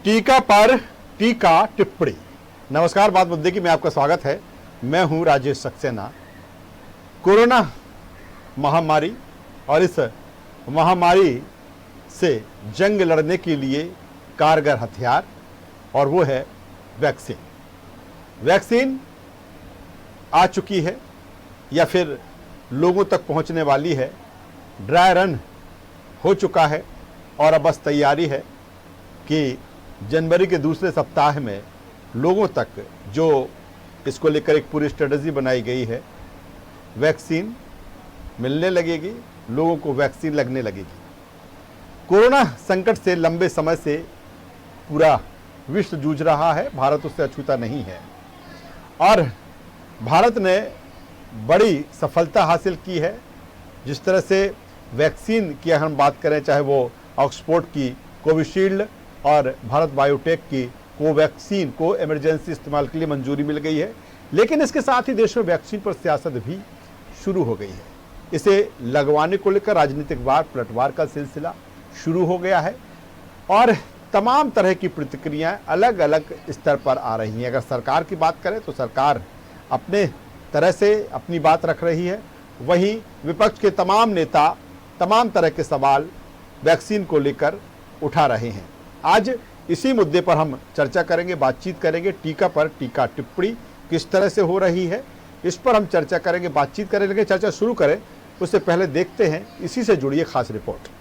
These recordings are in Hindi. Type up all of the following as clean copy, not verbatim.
टीका पर टीका टिप्पणी। नमस्कार, बात मुद्दे की में आपका स्वागत है। मैं हूं राजेश सक्सेना। कोरोना महामारी और इस महामारी से जंग लड़ने के लिए कारगर हथियार, और वो है वैक्सीन। वैक्सीन आ चुकी है या फिर लोगों तक पहुंचने वाली है। ड्राई रन हो चुका है और अब बस तैयारी है कि जनवरी के दूसरे सप्ताह में लोगों तक, जो इसको लेकर एक पूरी स्ट्रेटजी बनाई गई है, वैक्सीन मिलने लगेगी, लोगों को वैक्सीन लगने लगेगी। कोरोना संकट से लंबे समय से पूरा विश्व जूझ रहा है, भारत उससे अछूता नहीं है और भारत ने बड़ी सफलता हासिल की है। जिस तरह से वैक्सीन की हम बात करें, चाहे वो ऑक्सफोर्ड की कोविशील्ड और भारत बायोटेक की कोवैक्सीन को इमरजेंसी इस्तेमाल के लिए मंजूरी मिल गई है, लेकिन इसके साथ ही देश में वैक्सीन पर सियासत भी शुरू हो गई है। इसे लगवाने को लेकर राजनीतिक वार पलटवार का सिलसिला शुरू हो गया है और तमाम तरह की प्रतिक्रियाएं अलग अलग स्तर पर आ रही हैं। अगर सरकार की बात करें तो सरकार अपने तरह से अपनी बात रख रही है, वहीं विपक्ष के तमाम नेता तमाम तरह के सवाल वैक्सीन को लेकर उठा रहे हैं। आज इसी मुद्दे पर हम चर्चा करेंगे, बातचीत करेंगे। टीका पर टीका टिप्पणी किस तरह से हो रही है, इस पर हम चर्चा करेंगे, बातचीत करेंगे। चर्चा शुरू करें उससे पहले देखते हैं इसी से जुड़ी एक खास रिपोर्ट।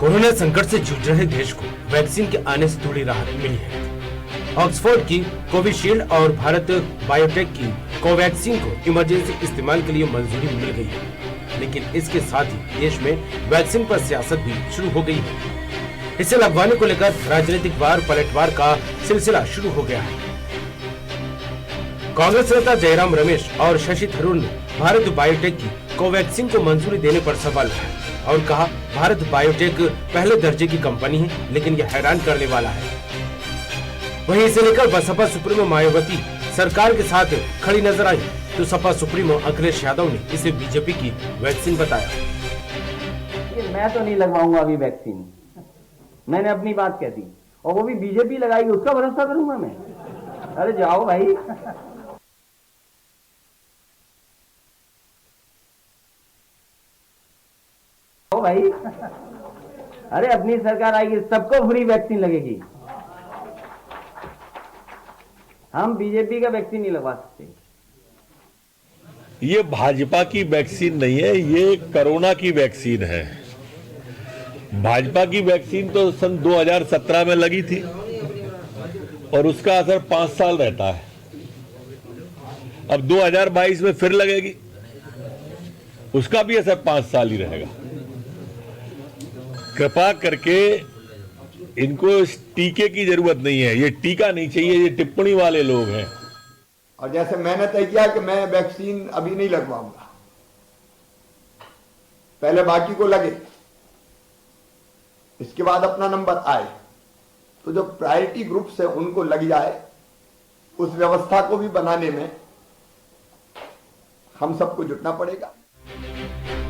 कोरोना संकट से जूझ रहे देश को वैक्सीन के आने से थोड़ी राहत मिली है। ऑक्सफोर्ड की कोविशील्ड और भारत बायोटेक की कोवैक्सीन को इमरजेंसी इस्तेमाल के लिए मंजूरी मिल गई है, लेकिन इसके साथ ही देश में वैक्सीन पर सियासत भी शुरू हो गई है। इसे लगवाने को लेकर राजनीतिक वार पलटवार का सिलसिला शुरू हो गया है। कांग्रेस नेता जयराम रमेश और शशि थरूर ने भारत बायोटेक की कोवैक्सीन को मंजूरी देने पर सवाल उठाया और कहा, भारत बायोटेक पहले दर्जे की कंपनी है, लेकिन यह हैरान करने वाला है। वहीं इसे लेकर बसपा सुप्रीमो मायावती सरकार के साथ खड़ी नजर आई, तो सपा सुप्रीमो अखिलेश यादव ने इसे बीजेपी की वैक्सीन बताया। मैं तो नहीं लगवाऊंगा अभी वैक्सीन, मैंने अपनी बात कह दी और वो भी बीजेपी लगाएगी, उसका भरोसा करूंगा मैं? अरे जाओ भाई। भाई, अरे अपनी सरकार आएगी, सबको फ्री वैक्सीन लगेगी। हम बीजेपी का वैक्सीन नहीं लगवा सकते। ये भाजपा की वैक्सीन नहीं है, ये कोरोना की वैक्सीन है। भाजपा की वैक्सीन तो सन 2017 में लगी थी और उसका असर 5 साल रहता है। अब 2022 में फिर लगेगी, उसका भी असर 5 साल ही रहेगा। कृपा करके इनको इस टीके की जरूरत नहीं है, ये टीका नहीं चाहिए, ये टिप्पणी वाले लोग हैं। और जैसे मैंने तय किया कि मैं वैक्सीन अभी नहीं लगवाऊंगा, पहले बाकी को लगे, इसके बाद अपना नंबर आए तो जो प्रायोरिटी ग्रुप्स है उनको लग जाए। उस व्यवस्था को भी बनाने में हम सबको जुटना पड़ेगा।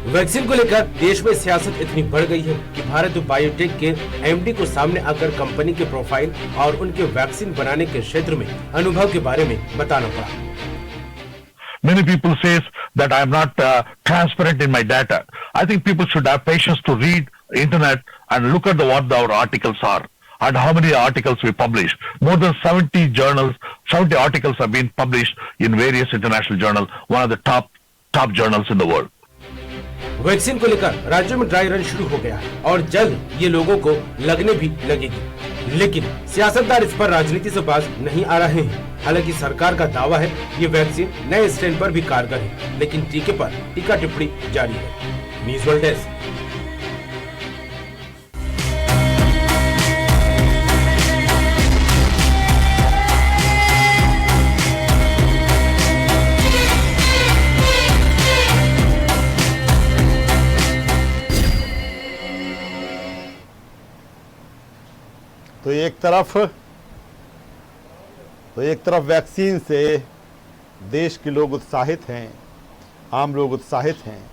वैक्सीन को लेकर देश में सियासत इतनी बढ़ गई है कि भारत बायोटेक के एमडी को सामने आकर कंपनी के प्रोफाइल और उनके वैक्सीन बनाने के क्षेत्र में अनुभव के बारे में बताना पड़ा। Many people says that I am not transparent in my data. I think people should have patience to read internet and look at what our articles are and how many articles we publish. More than 70 articles have been published in various international journals, one of the top journals in the world. Vaccine को लेकर राज्यों में ड्राई रन शुरू हो गया है और जल्द ये लोगों को लगने भी लगेगी, लेकिन सियासतदान इस पर राजनीति से बाज नहीं आ रहे हैं। हालांकि सरकार का दावा है ये वैक्सीन नए स्ट्रेन पर भी कारगर है, लेकिन टीके पर टीका टिप्पणी जारी है। News world desk. तो एक तरफ वैक्सीन से देश के लोग उत्साहित हैं, आम लोग उत्साहित हैं,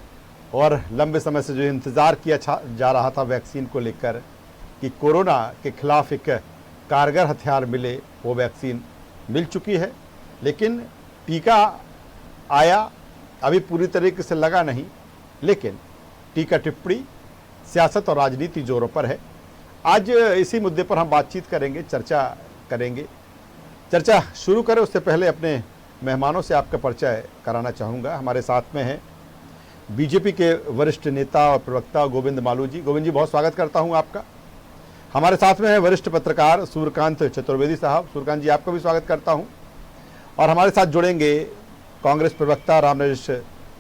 और लंबे समय से जो इंतज़ार किया जा रहा था वैक्सीन को लेकर कि कोरोना के खिलाफ एक कारगर हथियार मिले, वो वैक्सीन मिल चुकी है। लेकिन टीका आया, अभी पूरी तरीके से लगा नहीं, लेकिन टीका टिप्पणी, सियासत और राजनीति जोरों पर है। आज इसी मुद्दे पर हम बातचीत करेंगे, चर्चा करेंगे। चर्चा शुरू करें उससे पहले अपने मेहमानों से आपका परिचय कराना चाहूँगा। हमारे साथ में हैं बीजेपी के वरिष्ठ नेता और प्रवक्ता गोविंद मालू जी। गोविंद जी, बहुत स्वागत करता हूँ आपका। हमारे साथ में है वरिष्ठ पत्रकार सूर्यकांत चतुर्वेदी साहब। सूर्यकांत जी, आपका भी स्वागत करता हूँ। और हमारे साथ जुड़ेंगे कांग्रेस प्रवक्ता रामनरेश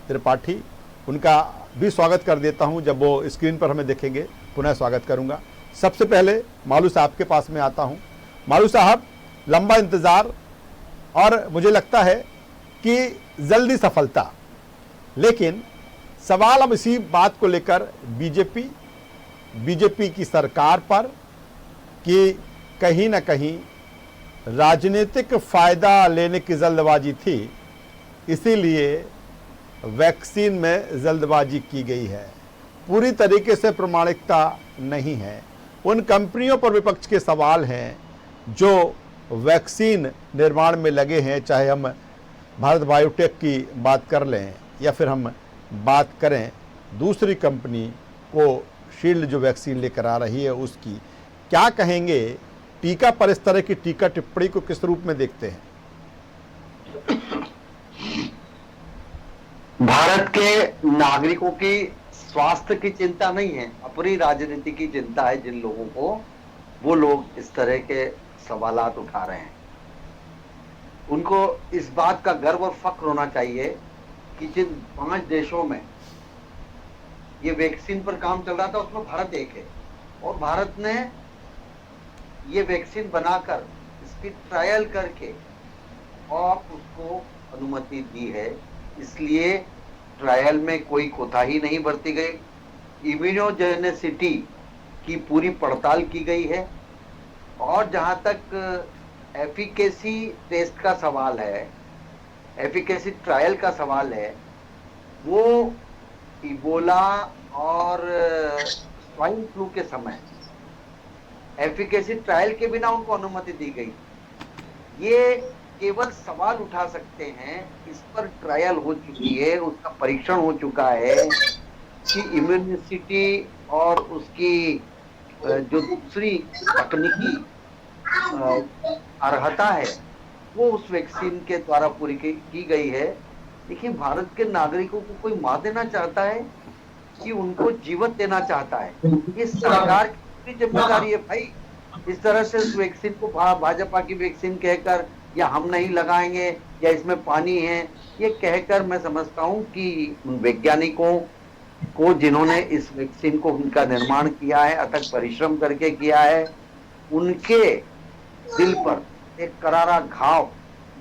त्रिपाठी, उनका भी स्वागत कर देता हूं। जब वो स्क्रीन पर हमें देखेंगे पुनः स्वागत करूंगा। सबसे पहले मालू साहब के पास में आता हूं। मालू साहब, लंबा इंतज़ार और मुझे लगता है कि जल्दी सफलता, लेकिन सवाल अब इसी बात को लेकर बीजेपी की सरकार पर कि कहीं ना कहीं राजनीतिक फ़ायदा लेने की जल्दबाजी थी, इसीलिए वैक्सीन में जल्दबाजी की गई है, पूरी तरीके से प्रामाणिकता नहीं है। उन कंपनियों पर विपक्ष के सवाल हैं जो वैक्सीन निर्माण में लगे हैं, चाहे हम भारत बायोटेक की बात कर लें या फिर हम बात करें दूसरी कंपनी को शील्ड जो वैक्सीन लेकर आ रही है उसकी। क्या कहेंगे टीका पर? इस तरह की टीका टिप्पणी को किस रूप में देखते हैं? भारत के नागरिकों की स्वास्थ्य की चिंता नहीं है, अपनी राजनीति की चिंता है जिन लोगों को, वो लोग इस तरह के सवालात उठा रहे हैं। उनको इस बात का गर्व और फख्र होना चाहिए कि जिन 5 देशों में ये वैक्सीन पर काम चल रहा था उसमें भारत एक है, और भारत ने ये वैक्सीन बनाकर इसकी ट्रायल करके और उसको अनुमति दी है। इसलिए ट्रायल में कोई कोताही नहीं बरती गई, इम्यूनोजेनेसिटी की पूरी पड़ताल की गई है। और जहां तक एफिकेसी टेस्ट का सवाल है, एफिकेसी ट्रायल का सवाल है, वो इबोला और स्वाइन फ्लू के समय एफिकेसी ट्रायल के बिना उनको अनुमति दी गई। ये केवल सवाल उठा सकते हैं, इस पर ट्रायल हो चुकी है, उसका परीक्षण हो चुका है कि इम्यूनिसिटी और उसकी जो दूसरी तकनीकी अर्हता है वो उस वैक्सीन के द्वारा पूरी की गई है। देखिए, भारत के नागरिकों को कोई मार देना चाहता है कि उनको जीवन देना चाहता है, ये सरकार की जिम्मेदारी है भाई। इस तरह से उस वैक्सीन को भाजपा की वैक्सीन कहकर या हम नहीं लगाएंगे या इसमें पानी है, ये कहकर मैं समझता हूं कि उन वैज्ञानिकों को जिन्होंने इस वैक्सीन को उनका निर्माण किया है, अथक परिश्रम करके किया है, उनके दिल पर एक करारा घाव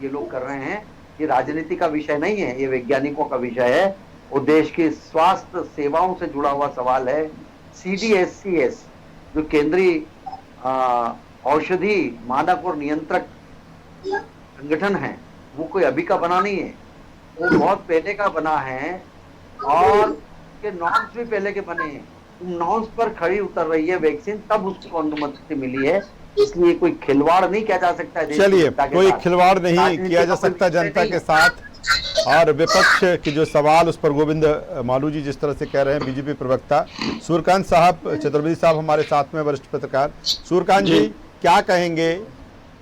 ये लोग कर रहे हैं। ये राजनीति का विषय नहीं है, ये वैज्ञानिकों का विषय है और देश की स्वास्थ्य सेवाओं से जुड़ा हुआ सवाल है। CDSCS जो केंद्रीय औषधि मानक और नियंत्रक संगठन है, वो कोई अभी का बना नहीं है, वो बहुत पहले का बना है और के नॉर्म्स भी पहले के बने हैं। नॉर्म्स पर खड़ी उतर रही है वैक्सीन, तब उसको अनुमति मिली है। इसलिए कोई खिलवाड़ नहीं किया जा सकता है। चलिए, कोई खिलवाड़ नहीं किया जा सकता जनता के साथ। और विपक्ष के जो सवाल उस पर गोविंद मालू जी जिस तरह से कह रहे हैं, बीजेपी प्रवक्ता सूर्यकांत साहब चतुर्वेदी साहब हमारे साथ में वरिष्ठ पत्रकार। सूर्यकांत जी, क्या कहेंगे?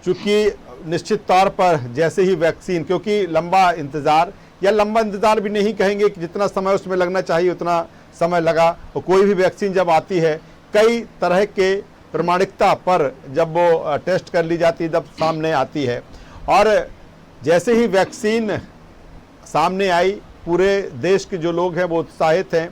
चूंकि निश्चित तौर पर जैसे ही वैक्सीन, क्योंकि लंबा इंतजार भी नहीं कहेंगे कि जितना समय उसमें लगना चाहिए उतना समय लगा, और कोई भी वैक्सीन जब आती है कई तरह के प्रमाणिकता पर जब वो टेस्ट कर ली जाती है, जब सामने आती है, और जैसे ही वैक्सीन सामने आई पूरे देश के जो लोग हैं वो उत्साहित हैं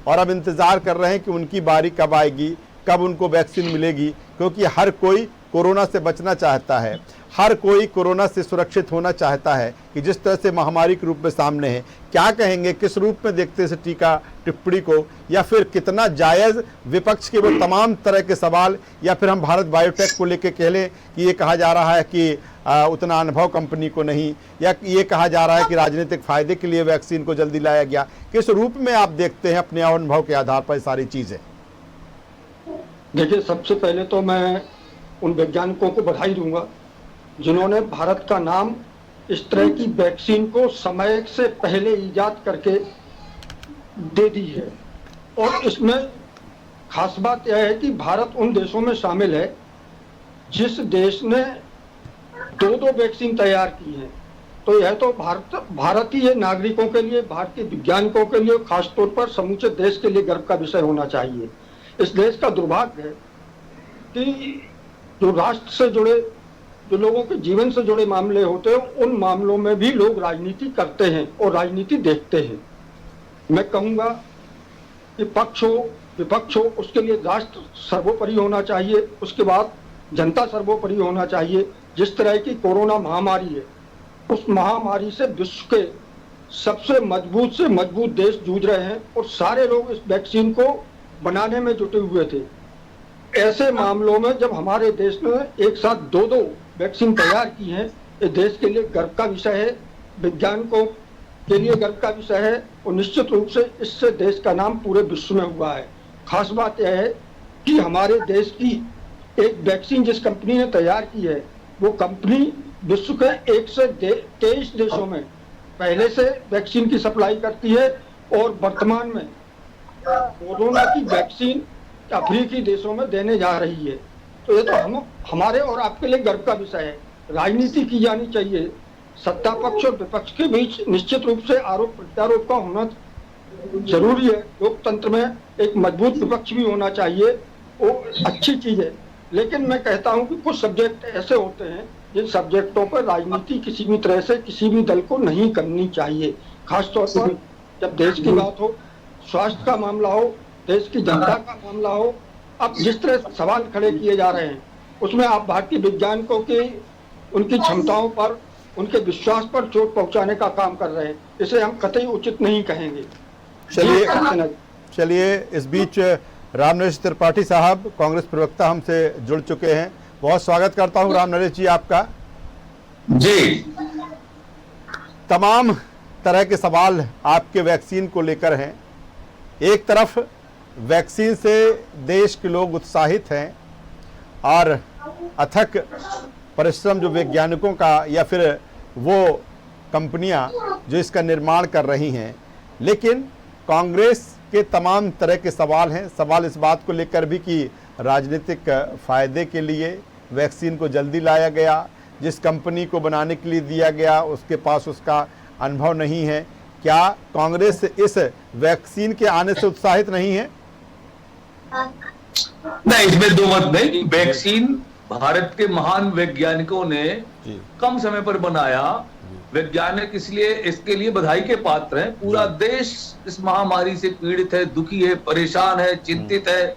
और अब इंतज़ार कर रहे हैं कि उनकी बारी कब आएगी, कब उनको वैक्सीन मिलेगी, क्योंकि हर कोई कोरोना से बचना चाहता है, हर कोई कोरोना से सुरक्षित होना चाहता है कि जिस तरह से महामारी के रूप में सामने है। क्या कहेंगे, किस रूप में देखते हैं टीका टिप्पणी को, या फिर कितना जायज़ विपक्ष के वो तमाम तरह के सवाल, या फिर हम भारत बायोटेक को लेकर कह लें कि ये कहा जा रहा है कि उतना अनुभव कंपनी को नहीं, या ये कहा जा रहा है कि राजनीतिक फायदे के लिए वैक्सीन को जल्दी लाया गया। किस रूप में आप देखते हैं अपने अनुभव के आधार पर सारी चीज़ें? देखिए, सबसे पहले तो मैं उन वैज्ञानिकों को बधाई दूंगा जिन्होंने भारत का नाम इस तरह की वैक्सीन को समय से पहले ईजाद करके दे दी है। और इसमें खास बात यह है कि भारत उन देशों में शामिल है जिस देश ने 2 वैक्सीन तैयार की है। तो यह तो भारतीय नागरिकों के लिए, भारतीय वैज्ञानिकों के लिए, खासतौर पर समूचे देश के लिए गर्व का विषय होना चाहिए। इस देश का दुर्भाग्य है कि जो राष्ट्र से जुड़े, जो लोगों के जीवन से जुड़े मामले होते हैं, उन मामलों में भी लोग राजनीति करते हैं और राजनीति देखते हैं। मैं कहूँगा कि पक्ष हो विपक्ष हो, उसके लिए राष्ट्र सर्वोपरि होना चाहिए, उसके बाद जनता सर्वोपरि होना चाहिए। जिस तरह की कोरोना महामारी है, उस महामारी से विश्व के सबसे मजबूत से मजबूत देश जूझ रहे हैं और सारे लोग इस वैक्सीन को बनाने में जुटे हुए थे। ऐसे मामलों में जब हमारे देश ने एक साथ 2 वैक्सीन तैयार की हैं, ये देश के लिए गर्व का विषय है, वैज्ञानिकों के लिए गर्व का विषय है और निश्चित रूप से इससे देश का नाम पूरे विश्व में हुआ है। खास बात यह है कि हमारे देश की एक वैक्सीन जिस कंपनी ने तैयार की है, वो कंपनी विश्व के 1 से 23 देशों में पहले से वैक्सीन की सप्लाई करती है और वर्तमान में कोरोना की वैक्सीन अफ्रीकी देशों में देने जा रही है। तो ये तो हमारे और आपके लिए गर्व का विषय है। राजनीति की जानी चाहिए, सत्ता पक्ष और विपक्ष के बीच निश्चित रूप से आरोप प्रत्यारोप का होना जरूरी है। लोकतंत्र में एक मजबूत विपक्ष भी होना चाहिए, वो अच्छी चीज है। लेकिन मैं कहता हूं कि कुछ सब्जेक्ट ऐसे होते हैं जिन सब्जेक्टों पर राजनीति किसी भी तरह से किसी भी दल को नहीं करनी चाहिए। खासतौर पर जब देश की बात हो, स्वास्थ्य का मामला हो, देश की जनता का मामला हो। अब जिस तरह सवाल खड़े किए जा रहे हैं, उसमें आप भारतीय वैज्ञानिकों की उनकी क्षमताओं पर, उनके विश्वास पर चोट पहुंचाने का काम कर रहे हैं। इसे हम कतई उचित नहीं कहेंगे। चलिए इस बीच रामनरेश त्रिपाठी साहब, कांग्रेस प्रवक्ता, हमसे जुड़ चुके हैं। बहुत स्वागत करता हूं रामनरेश जी आपका। जी, तमाम तरह के सवाल आपके वैक्सीन को लेकर हैं। एक तरफ वैक्सीन से देश के लोग उत्साहित हैं और अथक परिश्रम जो वैज्ञानिकों का या फिर वो कंपनियां जो इसका निर्माण कर रही हैं, लेकिन कांग्रेस के तमाम तरह के सवाल हैं। सवाल इस बात को लेकर भी कि राजनीतिक फ़ायदे के लिए वैक्सीन को जल्दी लाया गया, जिस कंपनी को बनाने के लिए दिया गया उसके पास उसका अनुभव नहीं है। क्या कांग्रेस इस वैक्सीन के आने से उत्साहित नहीं है? नहीं, इसमें दो मत नहीं। वैक्सीन भारत के महान वैज्ञानिकों ने कम समय पर बनाया। वैज्ञानिक इसलिए इसके लिए बधाई के पात्र हैं। पूरा देश इस महामारी से पीड़ित है, दुखी है, परेशान है, चिंतित है,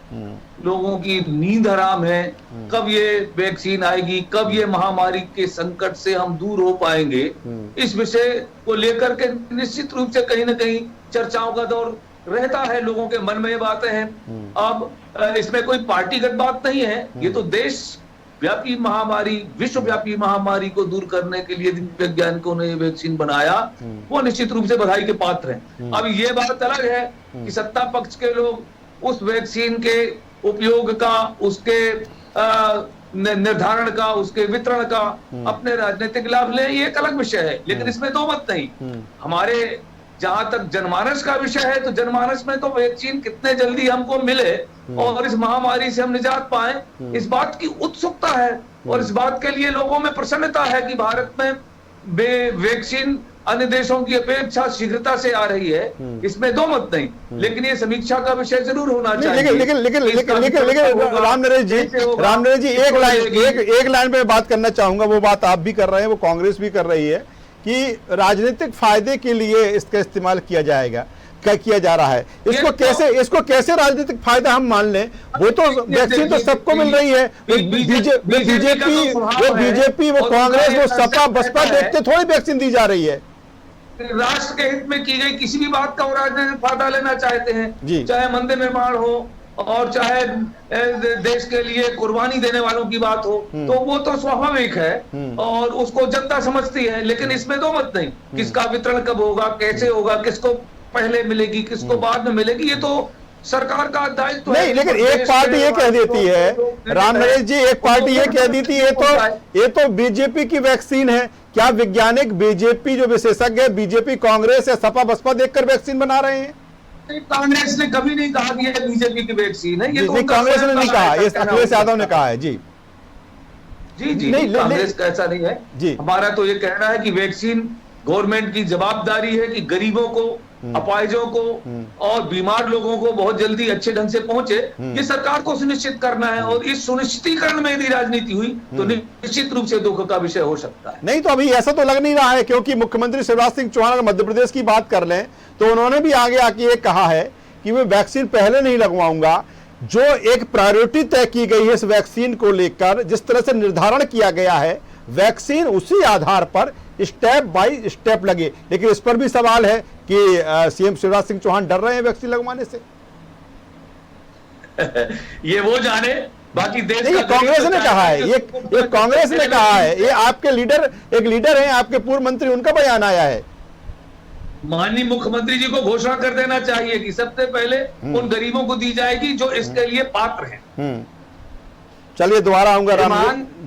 लोगों की नींद हराम है। कब ये वैक्सीन आएगी, कब ये महामारी के संकट से हम दूर हो पाएंगे, इस विषय को लेकर के निश्चित रूप से कहीं ना कहीं चर्चाओं का दौर रहता है। लोगों के मन में ये बातें हैं। अब इसमें कोई पार्टीगत बात नहीं है। ये तो देश व्यापी महामारी, विश्वव्यापी महामारी को दूर करने के लिए जिन वैज्ञानिकों ने ये वैक्सीन बनाया, वो निश्चित रूप से बधाई के पात्र हैं। अब ये बात अलग है कि सत्ता पक्ष के लोग उस वैक्सीन के उपयोग का, उसके निर्धारण का, उसके वितरण का अपने राजनीतिक लाभ ले, ये एक अलग विषय है। लेकिन इसमें दो मत नहीं। हमारे जहां तक जनमानस का विषय है, तो जनमानस में तो वैक्सीन कितने जल्दी हमको मिले और इस महामारी से हम निजात पाए, इस बात की उत्सुकता है और इस बात के लिए लोगों में प्रसन्नता है कि भारत में वैक्सीन अन्य देशों की अपेक्षा शीघ्रता से आ रही है। इसमें दो मत नहीं। लेकिन ये समीक्षा का विषय जरूर होना चाहिए। लेकिन रामनरेश जी एक लाइन पे बात करना चाहूंगा। वो बात आप भी कर रहे हैं, वो कांग्रेस भी कर रही है कि राजनीतिक फायदे के लिए इसका इस्तेमाल किया जाएगा, क्या किया जा रहा है। इसको कैसे राजनीतिक फायदा हम मान लें? वो तो वैक्सीन तो सबको मिल रही है। बीजेपी, वो कांग्रेस, वो सपा बसपा देखते थोड़ी वैक्सीन दी जा रही है। राष्ट्र के हित में की गई किसी भी बात का वो राजनीतिक फायदा लेना चाहते जी। हैं, चाहे मंदिर निर्माण हो और चाहे देश के लिए कुर्बानी देने वालों की बात हो, तो वो तो स्वाभाविक है और उसको जनता समझती है। लेकिन इसमें दो मत नहीं, किसका वितरण कब होगा, कैसे होगा, किसको पहले मिलेगी, किसको बाद में मिलेगी, ये तो सरकार का दायित्व नहीं। लेकिन एक पार्टी ये कह देती है, राम नरेश जी, एक पार्टी ये कह देती है ये तो बीजेपी की वैक्सीन है। क्या वैज्ञानिक बीजेपी जो विशेषज्ञ है, बीजेपी कांग्रेस या सपा बसपा देखकर वैक्सीन बना रहे हैं? कांग्रेस ने कभी नहीं कहा कि ये बीजेपी की वैक्सीन है, ये तो कांग्रेस ने नहीं कहा, ये अखिलेश यादव ने कहा है। जी जी नहीं, कांग्रेस का ऐसा नहीं है जी। हमारा तो ये कहना है कि वैक्सीन गवर्नमेंट की जवाबदारी है कि गरीबों को, अपाहिजों को और बीमार लोगों को बहुत जल्दी अच्छे ढंग से पहुंचे, ये सरकार को सुनिश्चित करना है। और इस सुनिश्चितीकरण में यदि राजनीति हुई तो निश्चित रूप से दुख का विषय हो सकता है। नहीं तो अभी ऐसा तो लग नहीं रहा है, क्योंकि मुख्यमंत्री शिवराज सिंह चौहान अगर मध्य प्रदेश की बात कर लें तो उन्होंने भी आगे आके ये कहा है कि मैं वैक्सीन पहले नहीं लगवाऊंगा। जो एक प्रायोरिटी तय की गई है इस वैक्सीन को लेकर, जिस तरह से निर्धारण किया गया है, वैक्सीन उसी आधार पर स्टेप बाय स्टेप लगे। लेकिन इस पर भी सवाल है कि सीएम शिवराज सिंह चौहान डर रहे हैं वैक्सीन लगवाने से। ये वो जाने, बाकी देश नहीं, ये कांग्रेस ने कहा है, ये कांग्रेस ने कहा है, ये आपके लीडर, एक लीडर हैं आपके पूर्व मंत्री, उनका बयान आया है। माननीय मुख्यमंत्री जी को घोषणा कर देना चाहिए कि सबसे पहले उन गरीबों को दी जाएगी जो इसके लिए पात्र हैं। चलिए दोबारा आऊंगा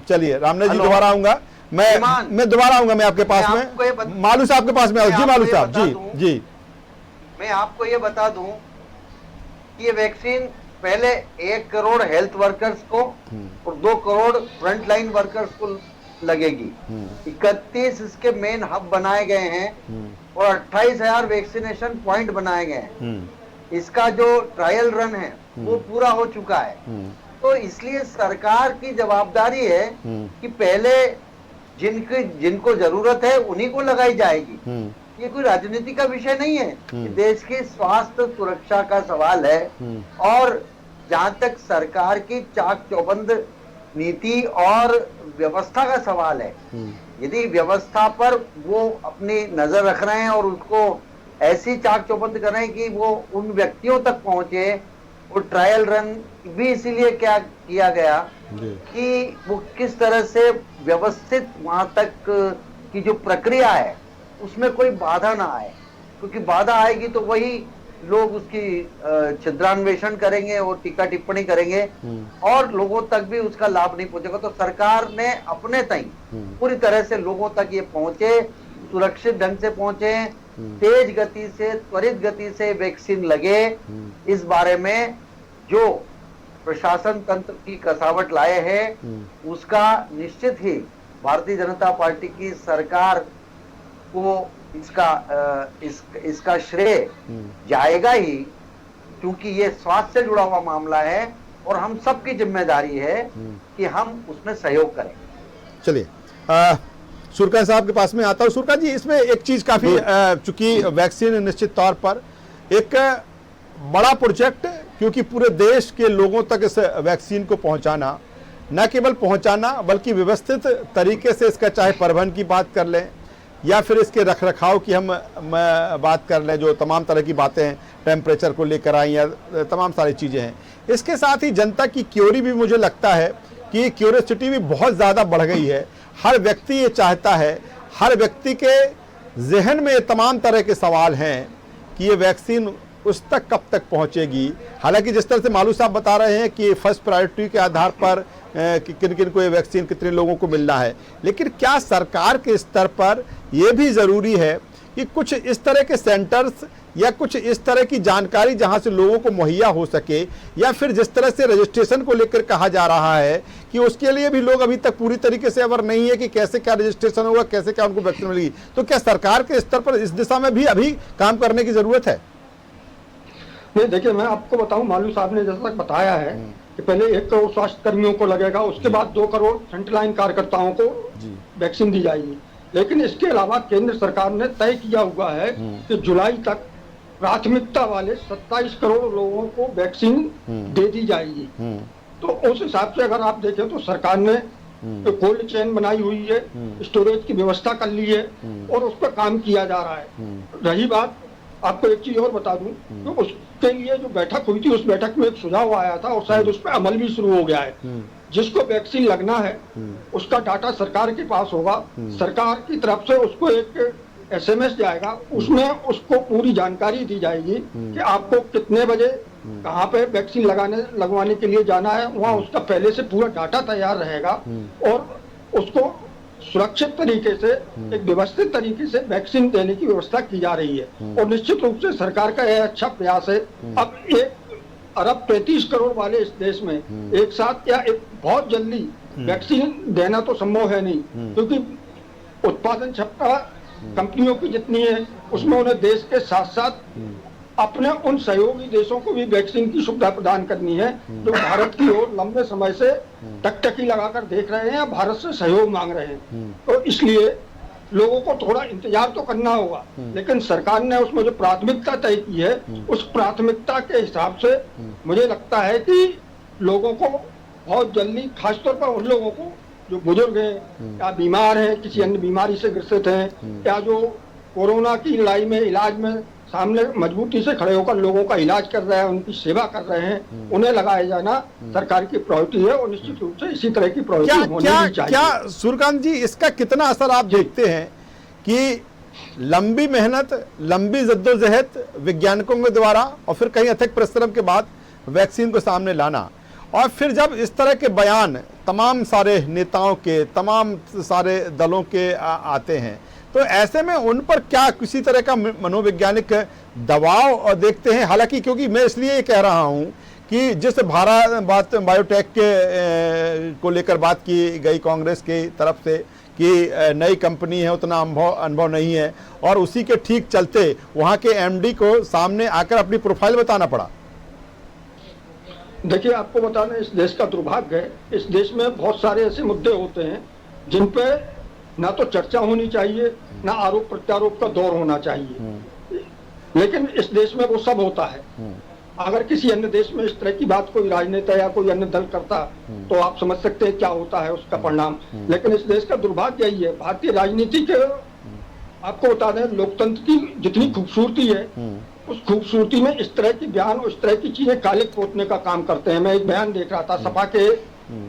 चलिए रामनाथ जी, दोबारा आऊंगा मैं दोबारा आऊंगा मैं आपके पास में। मालू साहब के पास में जी। मालू साहब जी मैं आपको ये बता दूं कि ये वैक्सीन पहले 1 करोड़ हेल्थ वर्कर्स को और 2 करोड़ फ्रंट लाइन वर्कर्स को लगेगी। 31 इसके मेन हब बनाए गए हैं और 28,000 वैक्सीनेशन पॉइंट बनाए गए हैं। इसका जो ट्रायल रन है वो पूरा हो चुका है। तो इसलिए सरकार की जवाबदारी है कि पहले जिनको जरूरत है उन्हीं को लगाई जाएगी। ये कोई राजनीति का विषय नहीं है, देश की स्वास्थ्य सुरक्षा का सवाल है। और जहां तक सरकार की चाक चौबंद नीति और व्यवस्था का सवाल है, यदि व्यवस्था पर वो अपनी नजर रख रहे हैं और उसको ऐसी चाक चौबंद कर रहे हैं कि वो उन व्यक्तियों तक पहुंचे, और ट्रायल रन भी इसीलिए क्या किया गया कि वो किस तरह से व्यवस्थित वहां तक की जो प्रक्रिया है उसमें कोई बाधा ना आए, क्योंकि बाधा आएगी तो वही लोग उसकी छिद्रान्वेषण करेंगे और टीका टिप्पणी करेंगे और लोगों तक भी उसका लाभ नहीं पहुंचेगा। तो सरकार ने अपने तक पूरी तरह से लोगों तक ये पहुंचे, सुरक्षित ढंग से पहुंचे, तेज गति से, त्वरित गति से वैक्सीन लगे, इस बारे में जो प्रशासन तंत्र की कसावट लाए हैं उसका निश्चित ही भारतीय जनता पार्टी की सरकार को इसका श्रेय जाएगा ही, क्योंकि ये स्वास्थ्य से जुड़ा हुआ मामला है और हम सबकी जिम्मेदारी है कि हम उसमें सहयोग करें। चलिए सुरका साहब के पास में आता हूँ। सुरका जी, इसमें एक चीज काफी चूंकि वैक्सीन निश्चित तौर पर एक बड़ा प्रोजेक्ट, क्योंकि पूरे देश के लोगों तक इस वैक्सीन को पहुंचाना, न केवल पहुंचाना बल्कि व्यवस्थित तरीके से इसका चाहे परिवहन की बात कर लें या फिर इसके रखरखाव की हम बात कर लें, जो तमाम तरह की बातें हैं, टेम्परेचर को लेकर आई या तमाम सारी चीज़ें हैं। इसके साथ ही जनता की क्यूरी भी, मुझे लगता है कि क्यूरियोसिटी भी बहुत ज़्यादा बढ़ गई है। हर व्यक्ति ये चाहता है, हर व्यक्ति के जहन में तमाम तरह के सवाल हैं कि ये वैक्सीन उस तक कब तक पहुंचेगी। हालांकि जिस तरह से मालू साहब बता रहे हैं कि फर्स्ट प्रायोरिटी के आधार पर किन किन को ये वैक्सीन कितने लोगों को मिलना है, लेकिन क्या सरकार के स्तर पर यह भी ज़रूरी है कि कुछ इस तरह के सेंटर्स या कुछ इस तरह की जानकारी जहां से लोगों को मुहैया हो सके, या फिर जिस तरह से रजिस्ट्रेशन को लेकर कहा जा रहा है कि उसके लिए भी लोग अभी तक पूरी तरीके से अवर नहीं है कि कैसे क्या रजिस्ट्रेशन होगा, कैसे क्या उनको वैक्सीन मिलेगी, तो क्या सरकार के स्तर पर इस दिशा में भी अभी काम करने की जरूरत है? नहीं, देखिए मैं आपको बताऊं, मालू साहब ने जैसा तक बताया है कि पहले 1 करोड़ स्वास्थ्य कर्मियों को लगेगा, उसके बाद 2 करोड़ फ्रंटलाइन कार्यकर्ताओं को वैक्सीन दी जाएगी। लेकिन इसके अलावा केंद्र सरकार ने तय किया हुआ है कि जुलाई तक प्राथमिकता वाले 27 करोड़ लोगों को वैक्सीन दे दी जाएगी। तो उस हिसाब से अगर आप देखें तो सरकार ने कोल्ड चेन बनाई हुई है, स्टोरेज की व्यवस्था कर ली है और उस पर काम किया जा रहा है। रही बात, आपको एक चीज और बता दूं, तो उसके लिए जो बैठक हुई थी, उस बैठक में एक सुझाव आया था और शायद उस पर अमल भी शुरू हो गया है। जिसको वैक्सीन लगना है उसका डाटा सरकार के पास होगा, सरकार की तरफ से उसको एक SMS जाएगा, उसमें उसको पूरी जानकारी दी जाएगी कि आपको कितने बजे कहाँ पे वैक्सीन लगवाने के लिए जाना है। वहाँ उसका पहले से पूरा डाटा तैयार रहेगा और उसको सुरक्षित तरीके से, एक व्यवस्थित तरीके से वैक्सीन देने की व्यवस्था की जा रही है। और निश्चित रूप से सरकार का यह अच्छा प्रयास है। अब 1 अरब 33 करोड़ वाले इस देश में एक साथ या एक बहुत जल्दी वैक्सीन देना तो संभव है नहीं, क्योंकि उत्पादन क्षमता कंपनियों की जितनी है उसमें उन्हें देश के साथ साथ अपने उन सहयोगी देशों को भी वैक्सीन की सुविधा प्रदान करनी है जो भारत की ओर लंबे समय से टकटकी लगाकर देख रहे हैं या भारत से सहयोग मांग रहे हैं। तो इसलिए लोगों को थोड़ा इंतजार तो करना होगा, लेकिन सरकार ने उसमें जो प्राथमिकता तय की है उस प्राथमिकता के हिसाब से मुझे लगता है कि लोगों को बहुत जल्दी, खासतौर पर उन लोगों को जो बुजुर्ग हैं या बीमार हैं, किसी अन्य बीमारी से ग्रसित हैं, या जो कोरोना की लड़ाई में, इलाज में सामने मजबूती से खड़े होकर लोगों का इलाज कर रहे हैं, उनकी सेवा कर रहे हैं, उन्हें लगाया जाना सरकार की प्रायोरिटी है और निश्चित रूप से इसी तरह की प्रायोरिटी होनी भी चाहिए। क्या सूर्यकांत जी, इसका कितना असर आप देखते हैं कि लंबी मेहनत, लंबी जद्दोजहद वैज्ञानिकों के द्वारा और फिर कहीं अथक परिश्रम के बाद वैक्सीन को सामने लाना, और फिर जब इस तरह के बयान तमाम सारे नेताओं के, तमाम सारे दलों के आते हैं, तो ऐसे में उन पर क्या किसी तरह का मनोवैज्ञानिक दबाव देखते हैं? हालांकि क्योंकि मैं इसलिए कह रहा हूं कि जिस भारत बायोटेक के को लेकर बात की गई कांग्रेस की तरफ से कि नई कंपनी है, उतना अनुभव नहीं है, और उसी के ठीक चलते वहां के MD को सामने आकर अपनी प्रोफाइल बताना पड़ा। देखिए, आपको बताना, इस देश का दुर्भाग्य है, इस देश में बहुत सारे ऐसे मुद्दे होते हैं जिन पे ना तो चर्चा होनी चाहिए, ना आरोप प्रत्यारोप का दौर होना चाहिए, लेकिन इस देश में वो सब होता है। अगर किसी अन्य देश में इस तरह की बात कोई राजनेता या कोई अन्य दल करता तो आप समझ सकते हैं क्या होता है उसका परिणाम। लेकिन इस देश का दुर्भाग्य यही है, भारतीय राजनीति के, आपको बता दें, लोकतंत्र की जितनी खूबसूरती है उस खूबसूरती में इस तरह की बयान, उस तरह की चीजें कालिक पोतने का काम करते हैं। मैं एक बयान देख रहा था, सपा के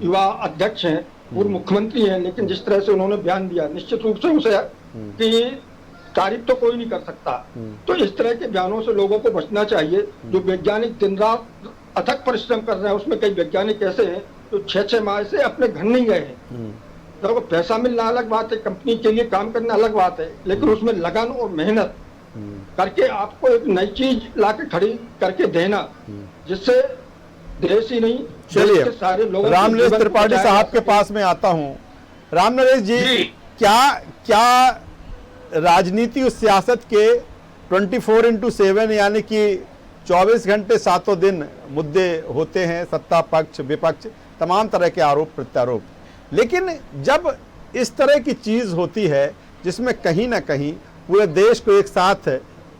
युवा अध्यक्ष हैं, पूर्व मुख्यमंत्री हैं, लेकिन जिस तरह से उन्होंने बयान दिया, निश्चित रूप से उसे कि तारीफ तो कोई नहीं कर सकता। तो इस तरह के बयानों से लोगों को बचना चाहिए। जो वैज्ञानिक दिन रात अथक परिश्रम कर रहे हैं, उसमें कई वैज्ञानिक ऐसे हैं जो 6-6 माह से अपने घर नहीं गए हैं। तो पैसा मिलना अलग बात है, कंपनी के लिए काम करना अलग बात है, लेकिन उसमें लगन और मेहनत करके आपको एक नई चीज लाके खड़ी करके देना, जिससे देश ही नहीं, चलिए सारे लोग। रामनरेश त्रिपाठी साहब के पास में आता हूं। रामनरेश जी, क्या राजनीति और सियासत के 24/7 यानी कि 24 घंटे 7 दिन मुद्दे होते हैं, सत्ता पक्ष विपक्ष, तमाम तरह के आरोप प्रत्यारोप, लेकिन जब इस तरह की चीज होती है जिसमें कहीं ना कहीं पूरे देश को एक साथ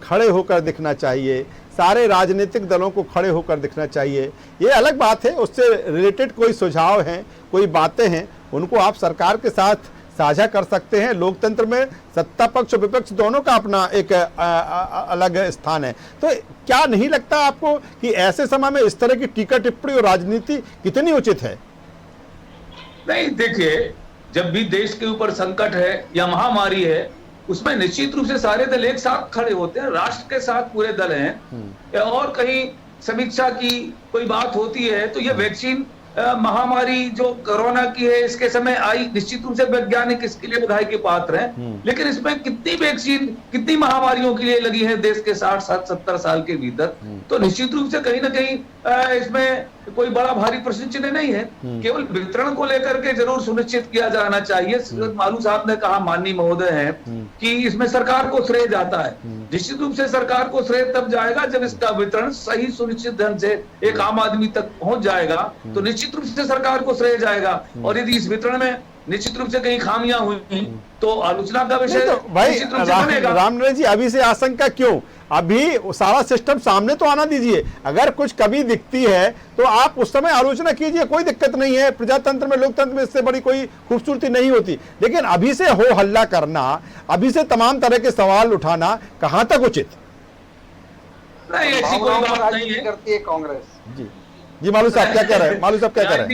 खड़े होकर दिखना चाहिए, सारे राजनीतिक दलों को खड़े होकर दिखना चाहिए, ये अलग बात है। उससे रिलेटेड कोई सुझाव हैं, कोई बातें हैं, उनको आप सरकार के साथ साझा कर सकते हैं। लोकतंत्र में सत्ता पक्ष और विपक्ष दोनों का अपना एक अलग स्थान है। तो क्या नहीं लगता आपको कि ऐसे समय में इस तरह की टीका टिप्पणी और राजनीति कितनी उचित है? नहीं, देखिए, जब भी देश के ऊपर संकट है या महामारी है, उसमें निश्चित रूप से सारे दल एक साथ खड़े होते हैं, राष्ट्र के साथ पूरे दल हैं। और कहीं समीक्षा की कोई बात होती है तो ये वैक्सीन महामारी जो कोरोना की है इसके समय आई, निश्चित रूप से वैज्ञानिक इसके लिए बधाई के पात्र हैं। लेकिन इसमें कितनी वैक्सीन कितनी महामारियों के लिए लगी है देश के 60-70 साल के भीतर, तो निश्चित रूप से कहीं ना कहीं इसमें कोई बड़ा भारी प्रश्न चिन्ह नहीं है। केवल वितरण को लेकर के जरूर सुनिश्चित किया जाना चाहिए। मालू साहब ने कहा, माननीय महोदय हैं, कि इसमें सरकार को श्रेय जाता है। निश्चित रूप से सरकार को श्रेय तब जाएगा जब इसका वितरण सही सुनिश्चित ढंग से एक आम आदमी तक पहुंच जाएगा, तो निश्चित रूप से सरकार को श्रेय जाएगा। और यदि इस वितरण में निश्चित रूप से कहीं खामियां हुई तो आलोचना का विषय तो भाई रामनरेश जी, अभी से आशंका क्यों? अभी वो सारा सिस्टम सामने तो आना दीजिए। अगर कुछ कमी दिखती है तो आप उस समय आलोचना कीजिए, कोई दिक्कत नहीं है। प्रजातंत्र में, लोकतंत्र में इससे बड़ी कोई खूबसूरती नहीं होती। लेकिन अभी से हो हल्ला करना, अभी से तमाम तरह के सवाल उठाना कहां तक उचित? नहीं, ऐसी कोई बात नहीं राजनीति है। करती है कांग्रेस। जी मालू साहब क्या कह रहे हैं? मालू साहब क्या कह रहे हैं?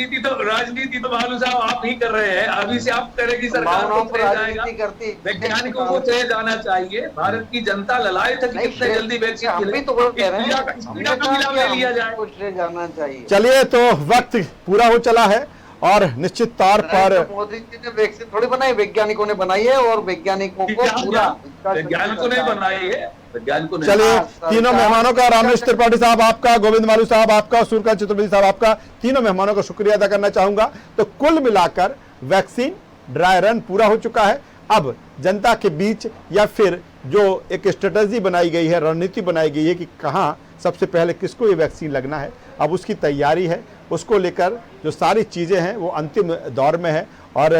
राजनीति तो मालू साहब आप ही कर रहे हैं। अभी से आप करेगी सरकार को भावनाओं पर श्रेय राजनीति जाएगा, करती। वैज्ञानिकों को श्रेय जाना चाहिए। भारत की जनता ललायत है कि नहीं, कितने जल्दी वैक्सीन हम भी तो बोल कह रहे हैं, पीड़ा का मिलाप ले लिया जाए। हमको श्रेय जाना चाहिए। चलिए, तो वक्त पूरा हो चला है और निश्चित तौर पर मोदी जी ने वैक्सीन थोड़ी बनाई, वैज्ञानिकों ने बनाई है और वैज्ञानिकों को पूरा वैज्ञानिकों ने बनाई है, वैज्ञानिकों ने। चलिए, तीनों मेहमानों का, रामेश त्रिपाठी साहब आपका, गोविंद मालू साहब आपका, सूर्यकांत चतुर्वेदी साहब आपका, तीनों मेहमानों का शुक्रिया अदा करना चाहूंगा। तो कुल मिलाकर वैक्सीन ड्राई रन पूरा हो चुका है। अब जनता के बीच या फिर जो एक स्ट्रेटजी बनाई गई है, रणनीति बनाई गई है कि कहां सबसे पहले किसको ये वैक्सीन लगना है, अब उसकी तैयारी है। उसको लेकर जो सारी चीज़ें हैं वो अंतिम दौर में है और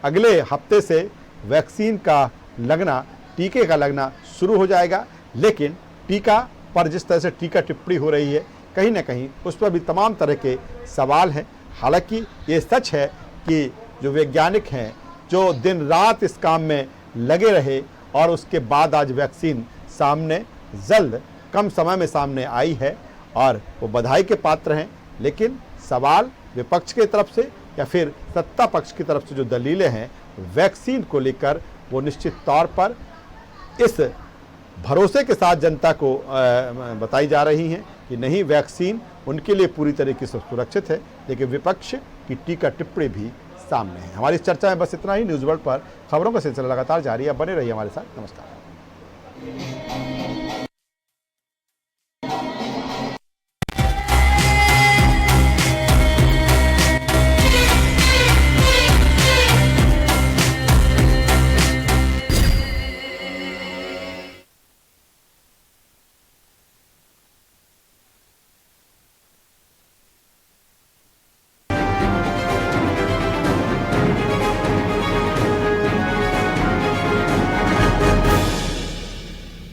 अगले हफ्ते से वैक्सीन का लगना, टीके का लगना शुरू हो जाएगा। लेकिन टीका पर जिस तरह से टीका टिप्पणी हो रही है, कहीं ना कहीं उस पर भी तमाम तरह के सवाल हैं। हालांकि ये सच है कि जो वैज्ञानिक हैं, जो दिन रात इस काम में लगे रहे और उसके बाद आज वैक्सीन सामने जल्द कम समय में सामने आई है और वो बधाई के पात्र हैं। लेकिन सवाल विपक्ष की तरफ से या फिर सत्ता पक्ष की तरफ से जो दलीलें हैं वैक्सीन को लेकर, वो निश्चित तौर पर इस भरोसे के साथ जनता को बताई जा रही हैं कि नहीं, वैक्सीन उनके लिए पूरी तरीके से सुरक्षित है। लेकिन विपक्ष की टीका टिप्पणी भी सामने है। हमारी इस चर्चा में बस इतना ही। न्यूज़ वर्ल्ड पर खबरों का सिलसिला लगातार जारी है, बने रहिए हमारे साथ। नमस्कार।